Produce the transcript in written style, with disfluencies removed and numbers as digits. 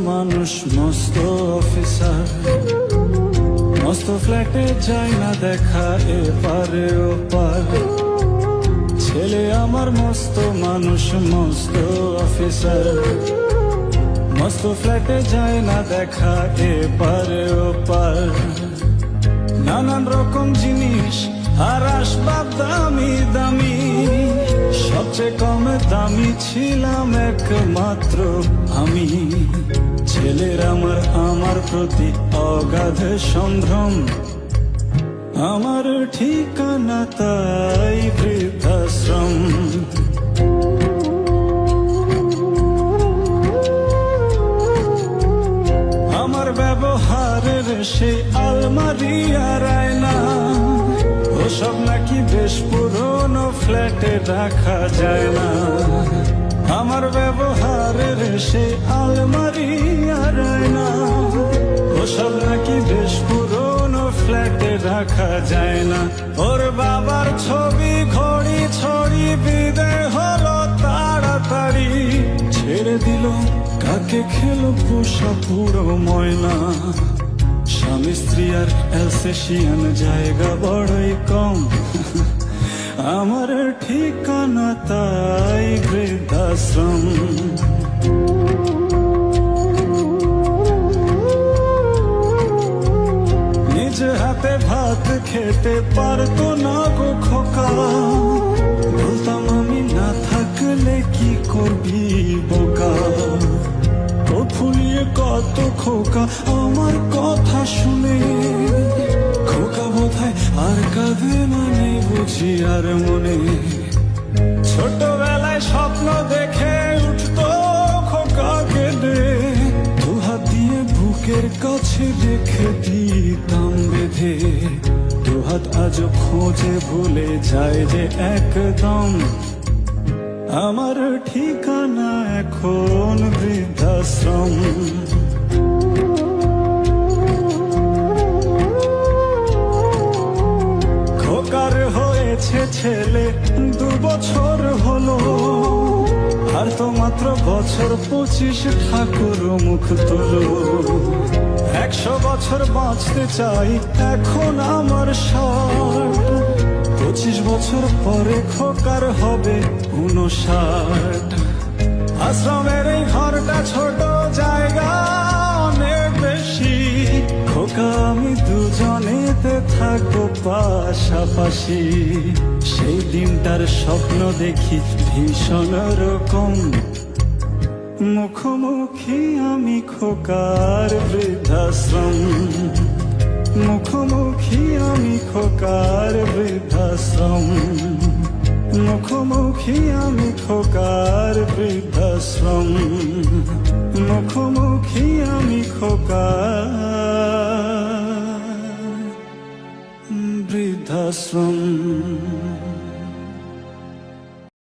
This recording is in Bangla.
মানুষ মস্ত অফিসার, মস্ত ফ্ল্যাটে যায় না দেখা এপারে ওপার। ছেলে আমার মস্ত মানুষ মস্ত অফিসার, মস্ত ফ্ল্যাটে যায় না দেখা এপারে ওপার। নানান রকম জিনিস আর আসবাব দামি দামি, সবচেয়ে কম দামি ছিলাম একমাত্র আমি। ছেলের আমার প্রতি অগাধ সম্ভ্রম, আমার ঠিকানা তাই বৃদ্ধাশ্রম। আমার ব্যবহারের সেই আলমারি আর আয়না, ওসব নাকি বেশ পুরনো ফ্ল্যাটে রাখা যায় না। আমার ব্যবহারের সেই আলমারি আর আয়না, ওসব নাকি বেশ পুরনো ফ্ল্যাটে রাখা যায় না। ওর বাবার ছবি ঘড়ি ছড়ি বিদায় হলো তাড়াতাড়ি, ছেড়ে দিল কাকে খেলো পোষা পুরো ময়না। স্বামী স্ত্রী আর অ্যালসেশিয়ান জায়গা বড়ই কম, আমার ঠিকানা তাই বৃদ্ধাশ্রম। নিজ হাতে ভাত খেতে পারতো না গো খোকা, বলতাম আমি না থাকলে কি করবি বোকা। ও ফুলিয়ে কত খোকা আমার কথা শুনে, খোকা বোধহয় আর কাঁদে না নেই বুঝি আর মনে। ছোটবেলায় স্বপ্ন দেখে উঠতো খোকা কেঁদে, দুহাত দিয়ে বুকের কাছে রেখে দিতাম বেঁধে। দুহাত আজও খোঁজে ভুলে যায় যে একদম, আমার ঠিকানা এখন বৃদ্ধাশ্রম। খোকার হয়েছে ছেলে 2 বছর হলো, আর তো মাত্র বছর 25 ঠাকুর মুখ তোলো। 100 বছর বাঁচতে চাই এখন আমার 60, 25 বছর পরে খোকার হবে 59। আশ্রমের এই ঘরটা ছোট, জায়গা অনেক বেশি, খোকা আমি দুজনেতে থাকবো পাশাপাশি। সেই দিনটার স্বপ্ন দেখি ভীষণ রকম, মুখোমুখি আমি খোকার বৃদ্ধাশ্রম। মুখোমুখি আমি খোকার বৃদ্ধাশ্রম, মুখোমুখি আমি খোকার বৃদ্ধাশ্রম, মুখোমুখি আমি খোকার